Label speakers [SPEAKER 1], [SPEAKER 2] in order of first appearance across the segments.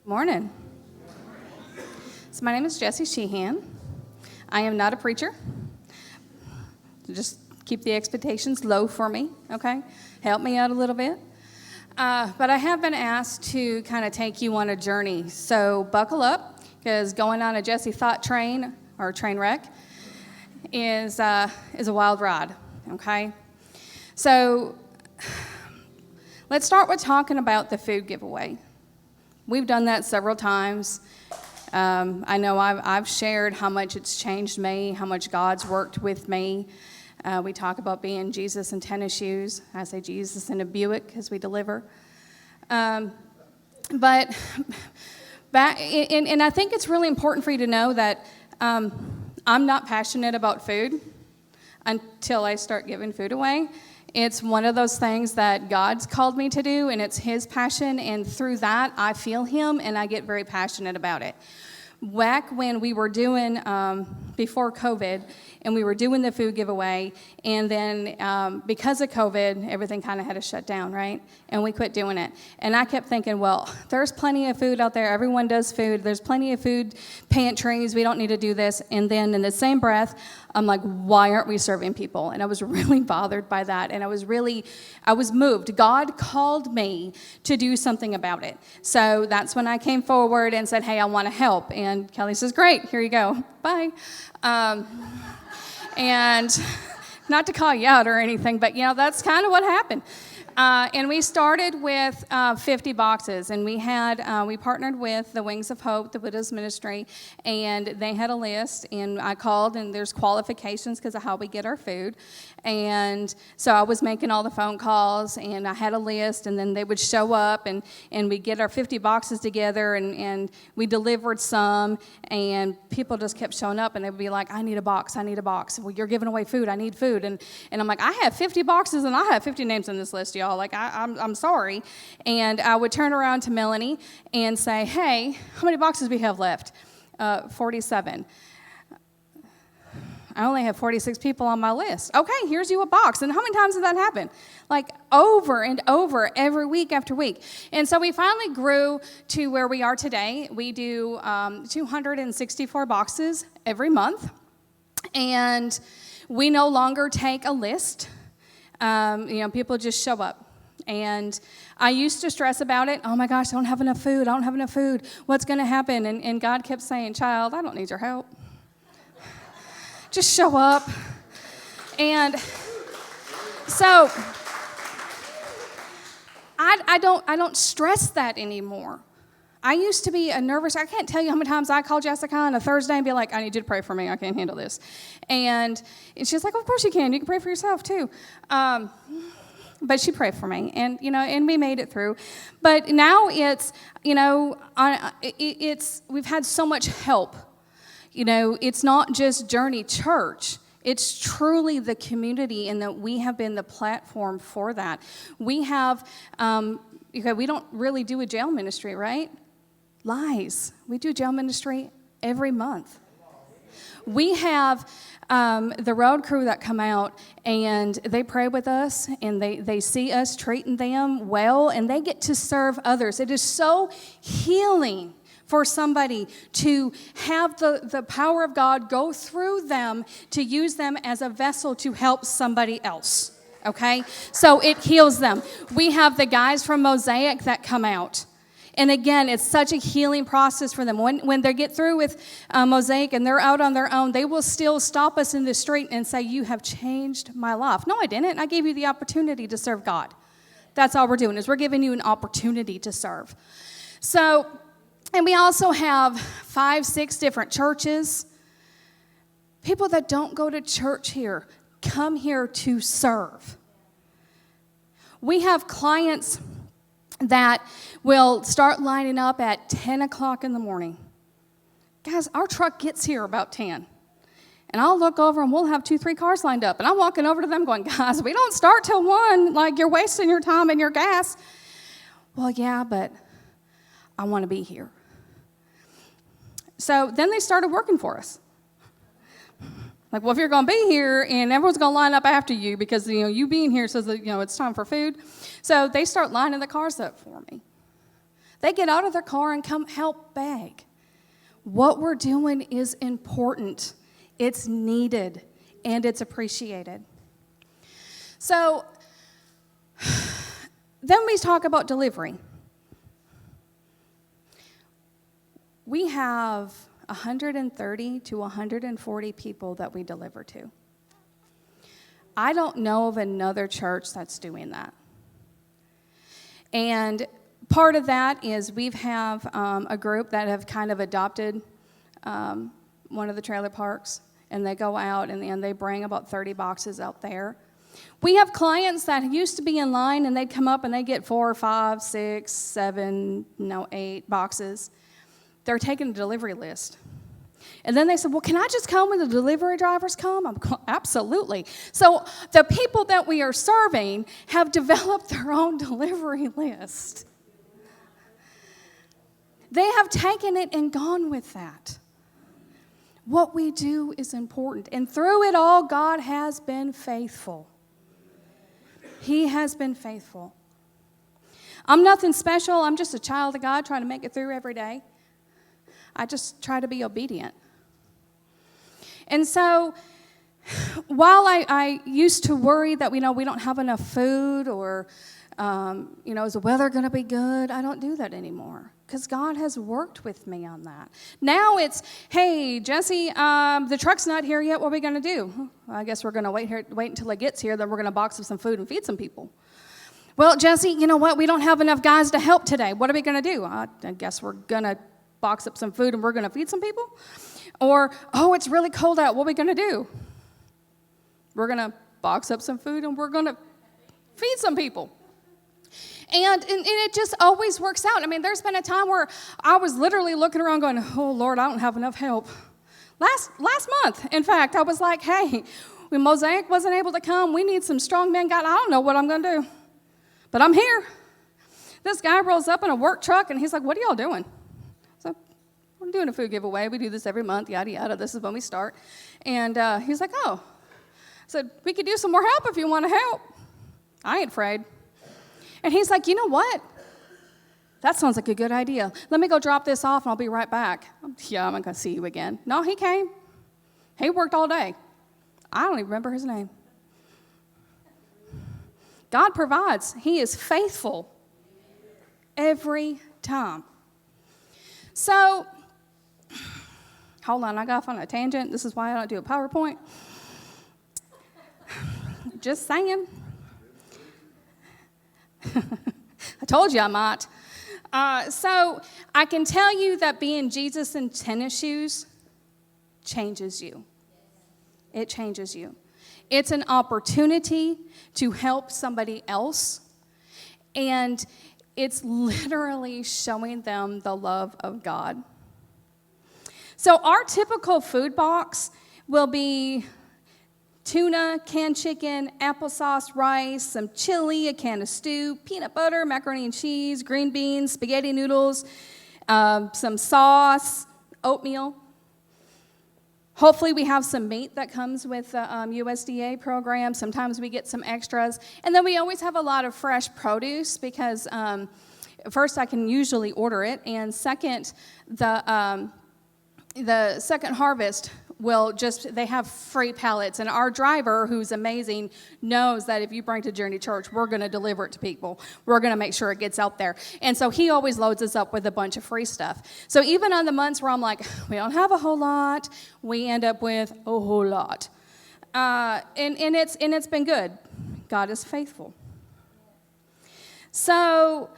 [SPEAKER 1] Morning. So my name is Jessie Sheehan. I am not a preacher. Just keep the expectations low for me, okay? Help me out a little bit. But I have been asked to kind of take you on a journey. So buckle up, because going on a Jessie thought train or train wreck is a wild ride, okay? So let's start with talking about the food giveaway. We've done that several times. I know I've shared how much it's changed me, how much God's worked with me. We talk about being Jesus in tennis shoes. I say Jesus in a Buick as we deliver. But I think it's really important for you to know that I'm not passionate about food until I start giving food away. It's one of those things that God's called me to do, and it's His passion, and through that, I feel Him, and I get very passionate about it. Back when we were doing, before COVID, and we were doing the food giveaway, and then because of COVID, everything kind of had to shut down, right? And we quit doing it. And I kept thinking, well, there's plenty of food out there. Everyone does food. There's plenty of food pantries. We don't need to do this. And then in the same breath, I'm like, why aren't we serving people? And I was really bothered by that. And I was moved. God called me to do something about it. So that's when I came forward and said, hey, I want to help. And Kelly says, great, here you go. Bye. And not to call you out or anything, but, that's kind of what happened. And we started with 50 boxes, and we partnered with the Wings of Hope, the Widows Ministry, and they had a list, and I called, and there's qualifications because of how we get our food. And so I was making all the phone calls, and I had a list, and then they would show up, and we'd get our 50 boxes together, and we delivered some, and people just kept showing up, and they would be like, I need a box. Well, you're giving away food. I need food. And I'm like, I have 50 boxes, and I have 50 names on this list, y'all. Like, I'm sorry. And I would turn around to Melanie and say, hey, how many boxes do we have left? 47. I only have 46 people on my list. Okay, here's you a box. And how many times did that happen? Like over and over, every week after week. And so we finally grew to where we are today. We do 264 boxes every month. And we no longer take a list. People just show up. And I used to stress about it. Oh my gosh, I don't have enough food. What's going to happen? And God kept saying, child, I don't need your help. Just show up. And so I don't stress that anymore. I used to be a nervous. I can't tell you how many times I called Jessica on a Thursday and be like, I need you to pray for me. I can't handle this. And she's like, of course you can. You can pray for yourself too. But she prayed for me, and and we made it through. But now it's we've had so much help. It's not just Journey Church. It's truly the community, and that we have been the platform for that. We have, we don't really do a jail ministry, right? Lies. We do jail ministry every month. We have the road crew that come out, and they pray with us, and they see us treating them well, and they get to serve others. It is so healing for somebody to have the power of God go through them to use them as a vessel to help somebody else, okay? So it heals them. We have the guys from Mosaic that come out. And again, it's such a healing process for them. When they get through with Mosaic and they're out on their own, they will still stop us in the street and say, you have changed my life. No, I didn't. I gave you the opportunity to serve God. That's all we're doing, is we're giving you an opportunity to serve. So, and we also have 5-6 different churches. People that don't go to church here come here to serve. We have clients that will start lining up at 10 o'clock in the morning. Guys, our truck gets here about 10. And I'll look over and we'll have 2-3 cars lined up. And I'm walking over to them going, guys, we don't start till 1. Like, you're wasting your time and your gas. Well, yeah, but I want to be here. So then they started working for us. Like, well, if you're going to be here and everyone's going to line up after you because, you being here says that, it's time for food. So they start lining the cars up for me. They get out of their car and come help beg. What we're doing is important. It's needed, and it's appreciated. So then we talk about delivery. We have 130 to 140 people that we deliver to. I don't know of another church that's doing that. And part of that is we have a group that have kind of adopted one of the trailer parks, and they go out and they bring about 30 boxes out there. We have clients that used to be in line, and they'd come up and they get 4, 5, 6, 7, 8 boxes. They're taking a delivery list. And then they said, well, can I just come when the delivery drivers come? I'm going, absolutely. So the people that we are serving have developed their own delivery list. They have taken it and gone with that. What we do is important. And through it all, God has been faithful. He has been faithful. I'm nothing special. I'm just a child of God trying to make it through every day. I just try to be obedient. And so while I used to worry that we don't have enough food or, is the weather going to be good, I don't do that anymore because God has worked with me on that. Now it's, hey, Jessie, the truck's not here yet. What are we going to do? Well, I guess we're going to wait until it gets here. Then we're going to box up some food and feed some people. Well, Jessie, you know what? We don't have enough guys to help today. What are we going to do? I guess we're going to box up some food and we're going to feed some people? Or, oh, it's really cold out. What are we going to do? We're going to box up some food and we're going to feed some people. And it just always works out. I mean, there's been a time where I was literally looking around going, oh, Lord, I don't have enough help. Last month, in fact, I was like, hey, when Mosaic wasn't able to come, we need some strong men. God, I don't know what I'm going to do, but I'm here. This guy rolls up in a work truck, and he's like, what are y'all doing? So we're doing a food giveaway. We do this every month, yada, yada. This is when we start. And he's like, oh. I said, we could do some more help if you want to help. I ain't afraid. And he's like, you know what? That sounds like a good idea. Let me go drop this off, and I'll be right back. Yeah, I'm not going to see you again. No, he came. He worked all day. I don't even remember his name. God provides. He is faithful every time. So, hold on, I got off on a tangent. This is why I don't do a PowerPoint. Just saying. I told you I might. So I can tell you that being Jesus in tennis shoes changes you. It changes you. It's an opportunity to help somebody else, and it's literally showing them the love of God. So our typical food box will be tuna, canned chicken, applesauce, rice, some chili, a can of stew, peanut butter, macaroni and cheese, green beans, spaghetti noodles, some sauce, oatmeal. Hopefully we have some meat that comes with the USDA program. Sometimes we get some extras. And then we always have a lot of fresh produce because first I can usually order it, and second, the second harvest they have free pallets, and our driver, who's amazing, knows that if you bring to Journey Church, we're going to deliver it to people. We're going to make sure it gets out there. And so he always loads us up with a bunch of free stuff. So even on the months where I'm like, we don't have a whole lot, we end up with a whole lot. And it's been good. God is faithful. So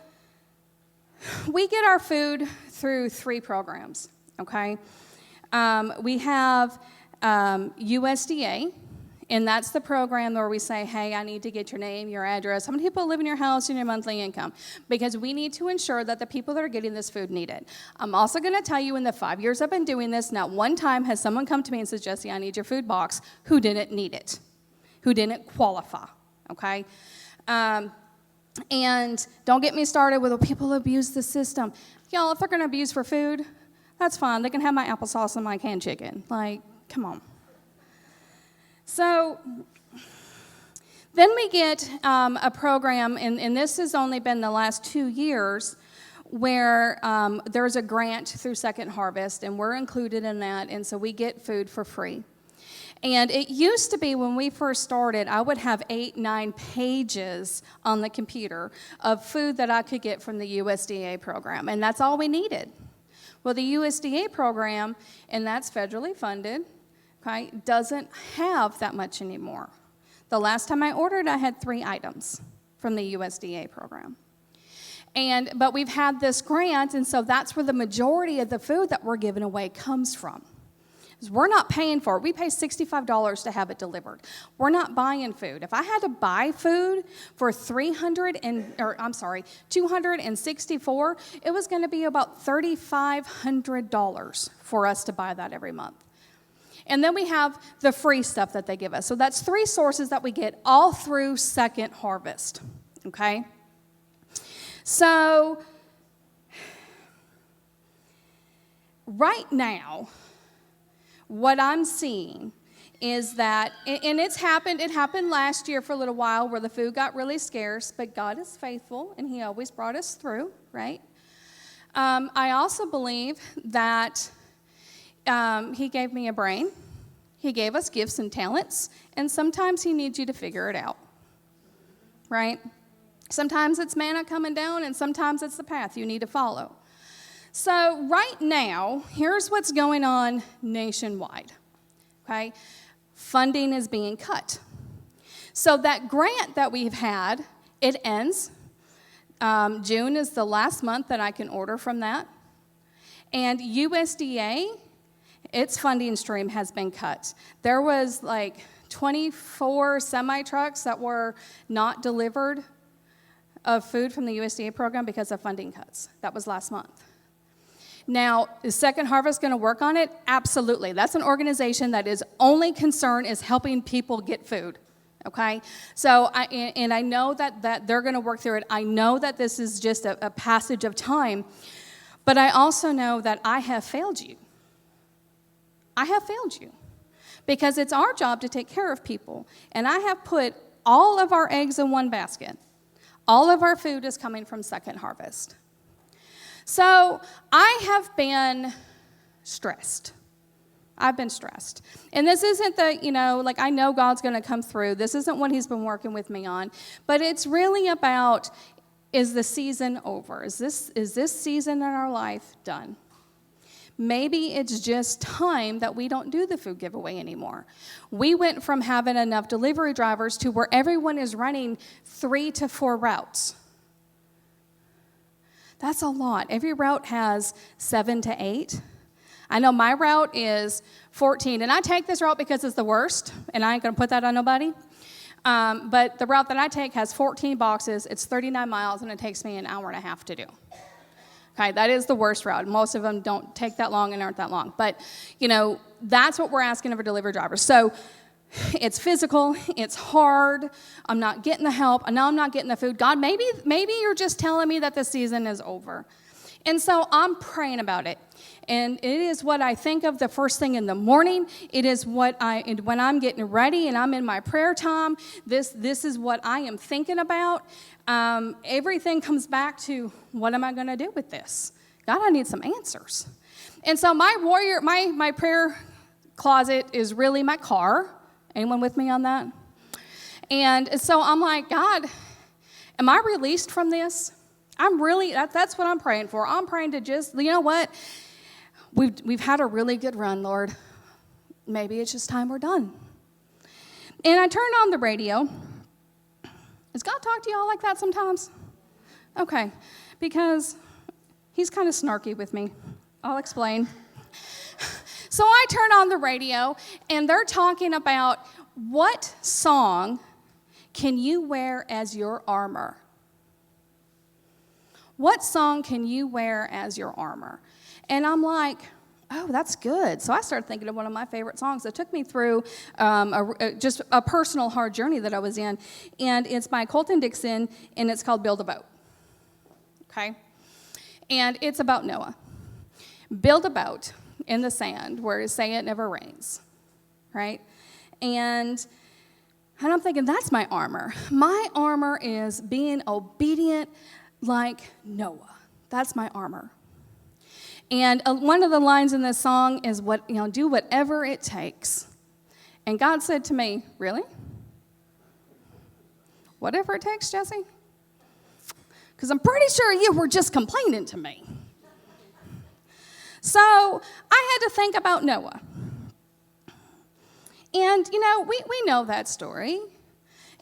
[SPEAKER 1] we get our food through 3 programs, okay? We have USDA, and that's the program where we say, hey, I need to get your name, your address, how many people live in your house, and your monthly income, because we need to ensure that the people that are getting this food need it. I'm also going to tell you, in the 5 years I've been doing this, not one time has someone come to me and says, Jessie, I need your food box, who didn't need it, who didn't qualify, okay? And don't get me started with, well, people abuse the system. Y'all, if they're going to abuse for food, that's fine. They can have my applesauce and my canned chicken. Like, come on. So then we get a program, and this has only been the last 2 years, where there's a grant through Second Harvest, and we're included in that, and so we get food for free. And it used to be when we first started, I would have 8, 9 pages on the computer of food that I could get from the USDA program, and that's all we needed. Well, the USDA program, and that's federally funded, okay, doesn't have that much anymore. The last time I ordered, I had 3 items from the USDA program. But we've had this grant, and so that's where the majority of the food that we're giving away comes from. We're not paying for it. We pay $65 to have it delivered. We're not buying food. If I had to buy food for $264, it was going to be about $3,500 for us to buy that every month. And then we have the free stuff that they give us. So that's 3 sources that we get all through Second Harvest, okay? So right now, what I'm seeing is that, and it happened last year for a little while where the food got really scarce, but God is faithful, and he always brought us through, right? I also believe that he gave me a brain. He gave us gifts and talents, and sometimes he needs you to figure it out, right? Sometimes it's manna coming down, and sometimes it's the path you need to follow. So right now, here's what's going on nationwide, okay? Funding is being cut. So that grant that we've had, it ends. June is the last month that I can order from that. And USDA, its funding stream has been cut. There was like 24 semi-trucks that were not delivered of food from the USDA program because of funding cuts. That was last month. Now, is Second Harvest going to work on it? Absolutely. That's an organization that is only concern is helping people get food, okay? So, I know that they're going to work through it. I know that this is just a passage of time, but I also know that I have failed you. I have failed you because it's our job to take care of people, and I have put all of our eggs in one basket. All of our food is coming from Second Harvest. So I have been stressed. I've been stressed. And this isn't I know God's going to come through. This isn't what he's been working with me on. But it's really about, is the season over? Is this season in our life done? Maybe it's just time that we don't do the food giveaway anymore. We went from having enough delivery drivers to where everyone is running 3 to 4 routes. That's a lot. Every route has 7 to 8. I know my route is 14, and I take this route because it's the worst, and I ain't going to put that on nobody. But the route that I take has 14 boxes. It's 39 miles, and it takes me an hour and a half to do. Okay, that is the worst route. Most of them don't take that long and aren't that long. But, that's what we're asking of our delivery drivers. So it's physical. It's hard. I'm not getting the help. I know I'm not getting the food. God, maybe you're just telling me that the season is over. And so I'm praying about it. And it is what I think of the first thing in the morning. It is when I'm getting ready and I'm in my prayer time, this is what I am thinking about. Everything comes back to, what am I going to do with this? God, I need some answers. And so my prayer closet is really my car. Anyone with me on that? And so I'm like, God, am I released from this? That's what I'm praying for. I'm praying to just, you know what? We've had a really good run, Lord. Maybe it's just time we're done. And I turned on the radio. Does God talk to y'all like that sometimes? Okay, because he's kind of snarky with me. I'll explain. So I turn on the radio, and they're talking about what song can you wear as your armor? What song can you wear as your armor? And I'm like, oh, that's good. So I started thinking of one of my favorite songs that took me through just a personal hard journey that I was in. And it's by Colton Dixon, and it's called Build a Boat. Okay? And it's about Noah. Build a boat in the sand where say it never rains. Right? And I'm thinking, that's my armor. My armor is being obedient like Noah. That's my armor. And one of the lines in this song is, do whatever it takes. And God said to me, really? Whatever it takes, Jessie? Because I'm pretty sure you were just complaining to me. So I had to think about Noah. And, we know that story.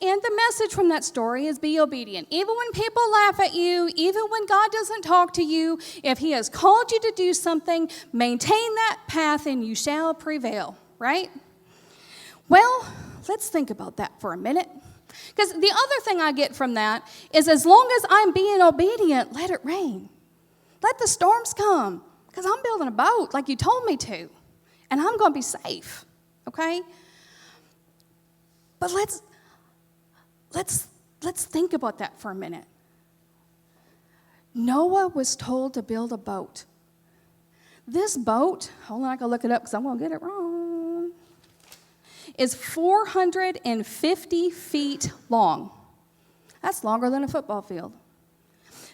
[SPEAKER 1] And the message from that story is be obedient. Even when people laugh at you, even when God doesn't talk to you, if he has called you to do something, maintain that path and you shall prevail, right? Well, let's think about that for a minute. Because the other thing I get from that is as long as I'm being obedient, let it rain. Let the storms come. Because I'm building a boat like you told me to. And I'm going to be safe, okay? But let's think about that for a minute. Noah was told to build a boat. This boat, hold on, I can look it up because I'm going to get it wrong, is 450 feet long. That's longer than a football field.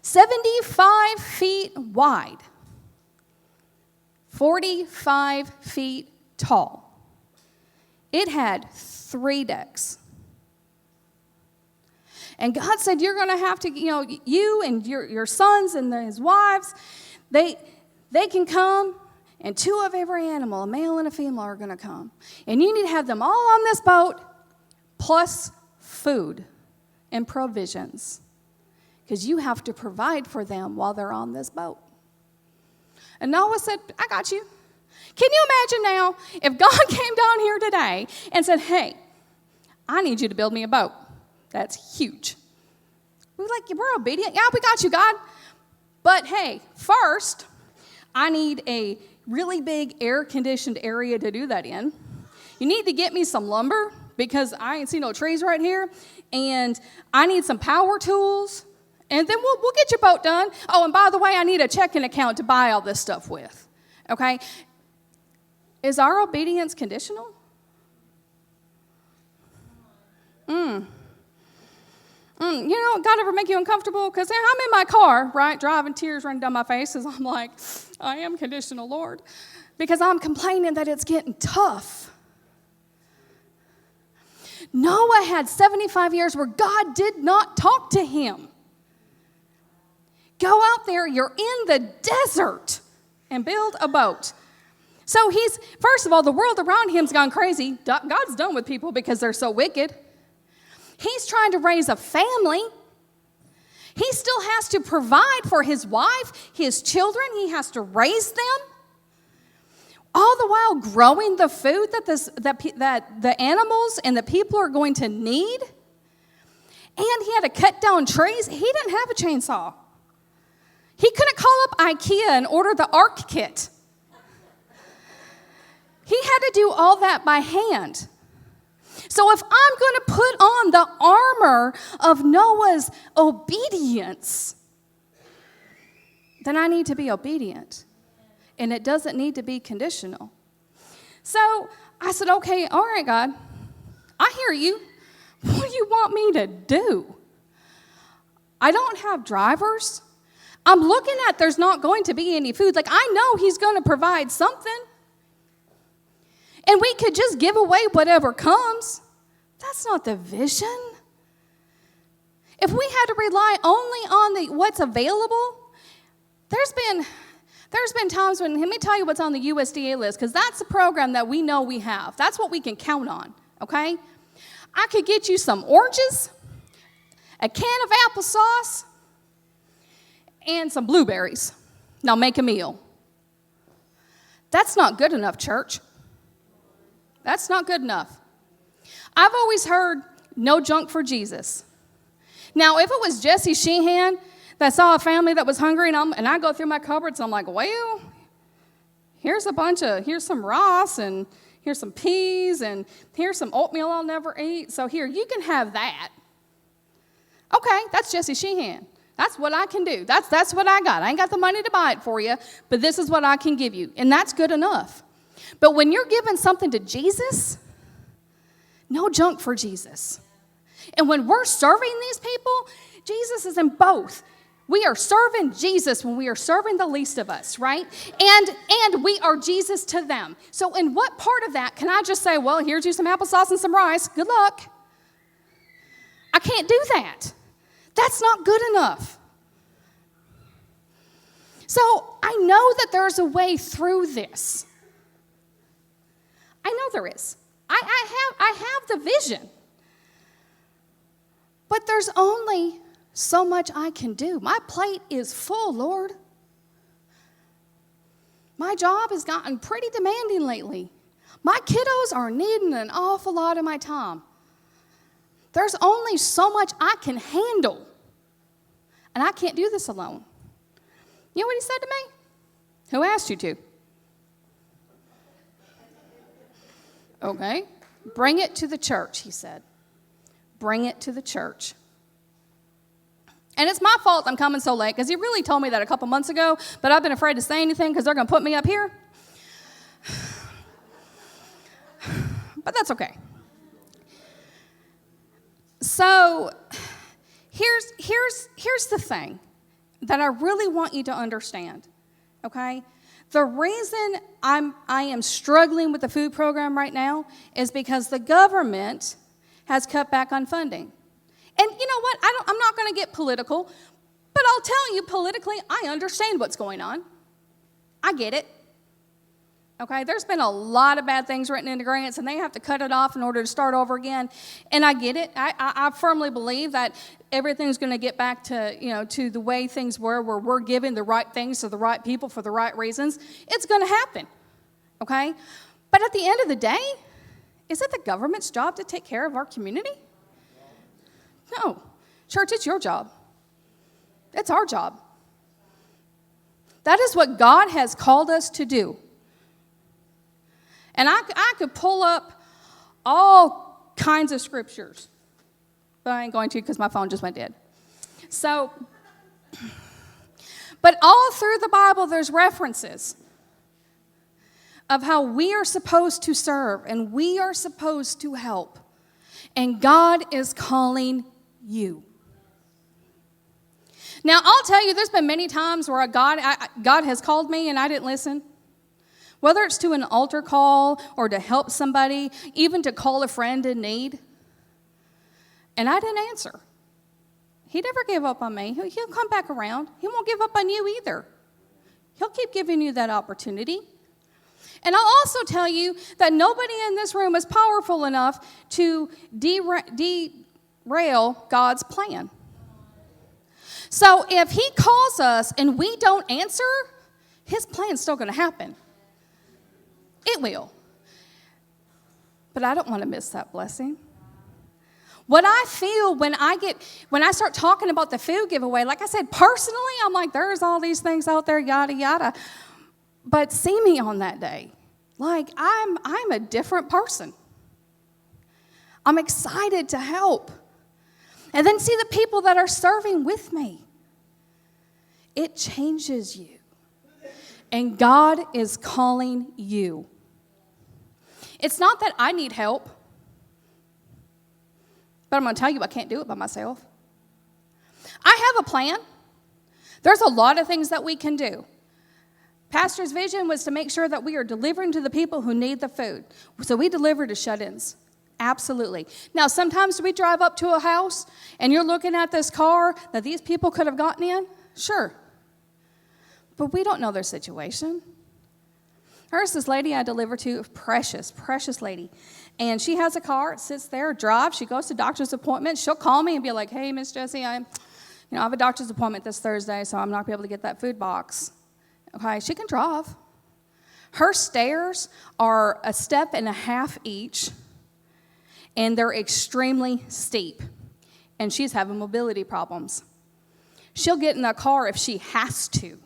[SPEAKER 1] 75 feet wide. 45 feet tall. It had 3 decks. And God said, you're going to have to, you and your sons and his wives, they can come, and 2 of every animal, a male and a female, are going to come. And you need to have them all on this boat, plus food and provisions, because you have to provide for them while they're on this boat. And Noah said, I got you. Can you imagine now if God came down here today and said, hey, I need you to build me a boat. That's huge. We're obedient. Yeah, we got you, God. But hey, first, I need a really big air-conditioned area to do that in. You need to get me some lumber because I ain't see no trees right here. And I need some power tools. And then we'll get your boat done. Oh, and by the way, I need a checking account to buy all this stuff with. Okay? Is our obedience conditional? God ever make you uncomfortable? Because I'm in my car, right, driving, tears running down my face as I'm like, I am conditional, Lord. Because I'm complaining that it's getting tough. Noah had 75 years where God did not talk to him. Go out there, you're in the desert, and build a boat. So first of all, the world around him's gone crazy. God's done with people because they're so wicked. He's trying to raise a family. He still has to provide for his wife, his children. He has to raise them. All the while growing the food that the animals and the people are going to need. And he had to cut down trees. He didn't have a chainsaw. He couldn't call up IKEA and order the Ark kit. He had to do all that by hand. So if I'm going to put on the armor of Noah's obedience, then I need to be obedient. And it doesn't need to be conditional. So I said, okay, all right, God, I hear you. What do you want me to do? I don't have drivers. I'm looking at there's not going to be any food. I know he's going to provide something. And we could just give away whatever comes. That's not the vision. If we had to rely only on what's available, there's been times when, let me tell you what's on the USDA list, because that's the program that we know we have. That's what we can count on, okay? I could get you some oranges, a can of applesauce, and some blueberries. Now make a meal. That's not good enough, church. That's not good enough. I've always heard no junk for Jesus. Now, if it was Jessie Sheehan that saw a family that was hungry, and I go through my cupboards, and I'm like, well, here's some Ross, and here's some peas, and here's some oatmeal I'll never eat. So here, you can have that. Okay, that's Jessie Sheehan. That's what I can do. That's what I got. I ain't got the money to buy it for you, but this is what I can give you, and that's good enough. But when you're giving something to Jesus, no junk for Jesus. And when we're serving these people, Jesus is in both. We are serving Jesus when we are serving the least of us, right? And we are Jesus to them. So in what part of that can I just say, well, here's you some applesauce and some rice. Good luck. I can't do that. That's not good enough. So I know that there's a way through this. I know there is. I have the vision. But there's only so much I can do. My plate is full, Lord. My job has gotten pretty demanding lately. My kiddos are needing an awful lot of my time. There's only so much I can handle. And I can't do this alone. You know what he said to me? Who asked you to? Okay. Bring it to the church, he said. Bring it to the church. And it's my fault I'm coming so late, because he really told me that a couple months ago, but I've been afraid to say anything because they're going to put me up here. But that's okay. So here's the thing that I really want you to understand, okay? The reason I am struggling with the food program right now is because the government has cut back on funding. And you know what? I'm not going to get political, but I'll tell you politically, I understand what's going on. I get it. Okay? There's been a lot of bad things written into grants, and they have to cut it off in order to start over again. And I get it. I firmly believe that everything's going to get back to, to the way things were, where we're giving the right things to the right people for the right reasons. It's going to happen. Okay? But at the end of the day, is it the government's job to take care of our community? No. Church, it's your job. It's our job. That is what God has called us to do. And I could pull up all kinds of scriptures, but I ain't going to because my phone just went dead. So, but all through the Bible, there's references of how we are supposed to serve and we are supposed to help. And God is calling you. Now, I'll tell you, there's been many times where God has called me and I didn't listen. Whether it's to an altar call or to help somebody, even to call a friend in need. And I didn't answer. He never gave up on me. He'll come back around. He won't give up on you either. He'll keep giving you that opportunity. And I'll also tell you that nobody in this room is powerful enough to derail God's plan. So if he calls us and we don't answer, his plan's still going to happen. It will. But I don't want to miss that blessing. What I feel when I start talking about the food giveaway, like I said, personally, I'm like, there's all these things out there, yada, yada. But see me on that day. Like, I'm a different person. I'm excited to help. And then see the people that are serving with me. It changes you. And God is calling you. It's not that I need help. But I'm going to tell you, I can't do it by myself. I have a plan. There's a lot of things that we can do. Pastor's vision was to make sure that we are delivering to the people who need the food. So we deliver to shut-ins. Absolutely. Now, sometimes we drive up to a house and you're looking at this car that these people could have gotten in. Sure. But we don't know their situation. There's this lady I deliver to, precious, precious lady. And she has a car, it sits there, drives, she goes to doctor's appointments. She'll call me and be like, hey, Miss Jessie, I have a doctor's appointment this Thursday, so I'm not going to be able to get that food box. Okay, she can drive. Her stairs are a step and a half each, and they're extremely steep. And she's having mobility problems. She'll get in the car if she has to.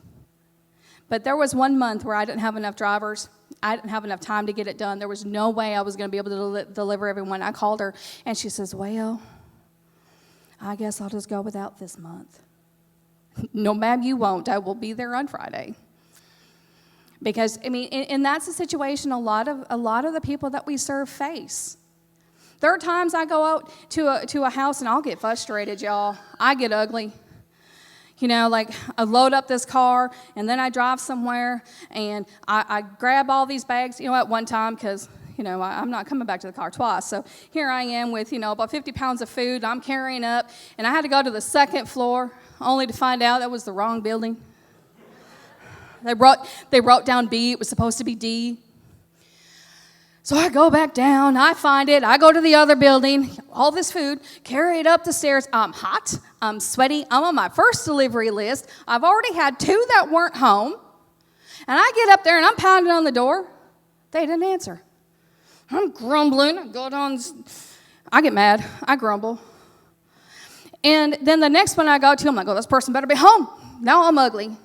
[SPEAKER 1] But there was 1 month where I didn't have enough drivers. I didn't have enough time to get it done. There was no way I was going to be able to deliver everyone. I called her, and she says, well, I guess I'll just go without this month. No, ma'am, you won't. I will be there on Friday. Because, and that's the situation a lot of the people that we serve face. There are times I go out to a house, and I'll get frustrated, y'all. I get ugly. Like I load up this car, and then I drive somewhere, and I grab all these bags, at one time, because, I'm not coming back to the car twice. So here I am with, about 50 pounds of food I'm carrying up, and I had to go to the second floor, only to find out that was the wrong building. They wrote down B. It was supposed to be D. So I go back down. I find it. I go to the other building. All this food, carry it up the stairs. I'm hot. I'm sweaty. I'm on my first delivery list. I've already had 2 that weren't home. And I get up there, and I'm pounding on the door. They didn't answer. I'm grumbling. I go down. I get mad. I grumble. And then the next one I go to, I'm like, this person better be home. Now I'm ugly.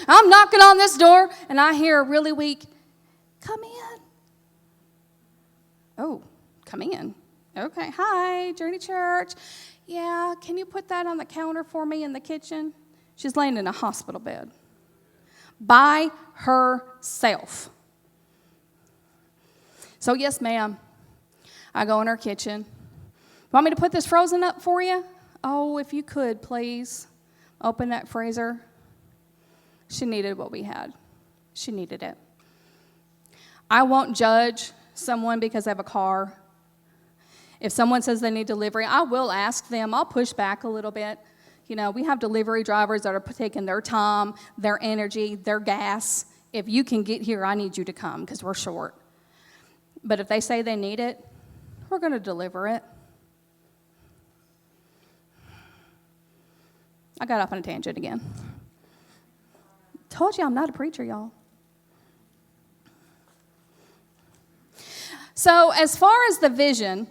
[SPEAKER 1] I'm knocking on this door, and I hear a really weak, come in. Oh, come in. Okay, hi, Journey Church. Yeah, can you put that on the counter for me in the kitchen? She's laying in a hospital bed by herself. So, yes, ma'am. I go in her kitchen. Want me to put this frozen up for you? Oh, if you could, please. Open that freezer. She needed what we had. She needed it. I won't judge someone because they have a car. If someone says they need delivery, I will ask them. I'll push back a little bit. We have delivery drivers that are taking their time, their energy, their gas. If you can get here, I need you to come because we're short. But if they say they need it, we're going to deliver it. I got off on a tangent again. Told you I'm not a preacher, y'all. So as far as the vision,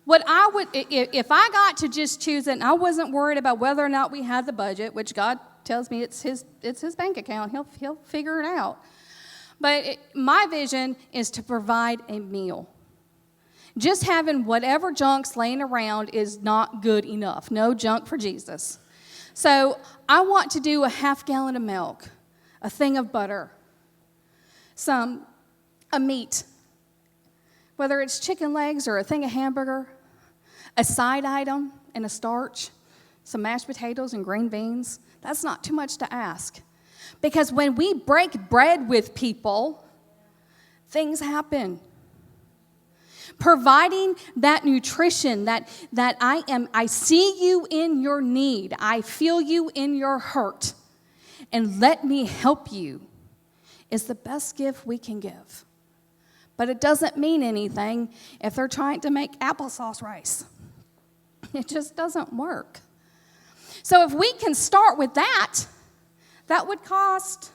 [SPEAKER 1] what I would, if I got to just choose it, and I wasn't worried about whether or not we had the budget, which God tells me it's his bank account. He'll figure it out. But my vision is to provide a meal. Just having whatever junk's laying around is not good enough. No junk for Jesus. So I want to do a half gallon of milk, a thing of butter, a meat, whether it's chicken legs or a thing of hamburger, a side item and a starch, some mashed potatoes and green beans. That's not too much to ask. Because when we break bread with people, things happen. Providing that nutrition, that I see you in your need. I feel you in your hurt. And let me help you is the best gift we can give. But it doesn't mean anything if they're trying to make applesauce rice. It just doesn't work. So if we can start with that, that would cost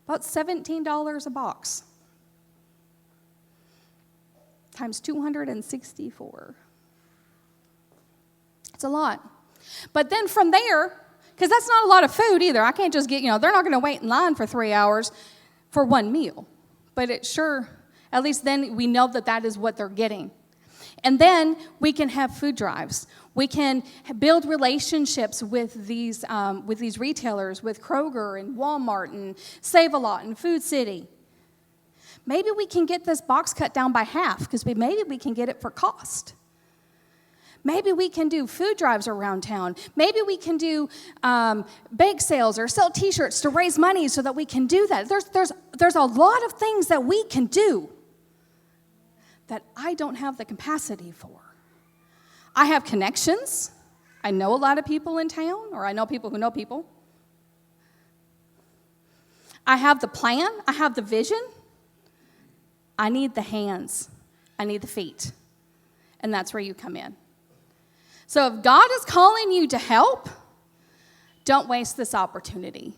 [SPEAKER 1] about $17 a box. Times 264. It's a lot. But then from there, because that's not a lot of food either. I can't just get, they're not going to wait in line for 3 hours for one meal. But it sure, at least then we know that is what they're getting. And then we can have food drives. We can build relationships with these retailers, with Kroger and Walmart and Save-A-Lot and Food City. Maybe we can get this box cut down by half because maybe we can get it for cost. Maybe we can do food drives around town. Maybe we can do bake sales or sell T-shirts to raise money so that we can do that. There's a lot of things that we can do that I don't have the capacity for. I have connections. I know a lot of people in town, or I know people who know people. I have the plan. I have the vision. I need the hands. I need the feet. And that's where you come in. So if God is calling you to help, don't waste this opportunity.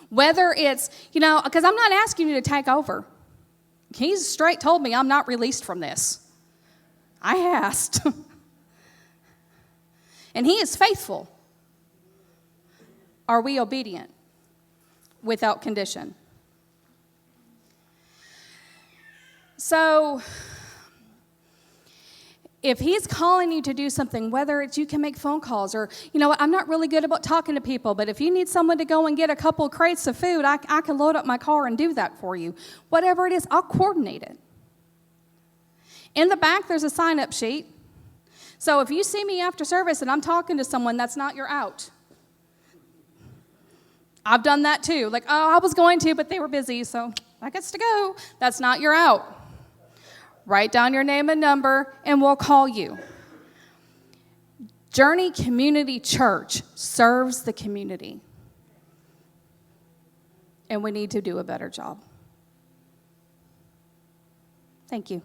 [SPEAKER 1] Whether it's, because I'm not asking you to take over. He's straight told me I'm not released from this. I asked. And he is faithful. Are we obedient? Without condition. So, if he's calling you to do something, whether it's you can make phone calls or, I'm not really good about talking to people, but if you need someone to go and get a couple crates of food, I can load up my car and do that for you. Whatever it is, I'll coordinate it. In the back, there's a sign-up sheet. So if you see me after service and I'm talking to someone, that's not your out. I've done that too. Like, oh, I was going to, but they were busy, so I guess to go. That's not your out. Write down your name and number, and we'll call you. Journey Community Church serves the community. And we need to do a better job. Thank you.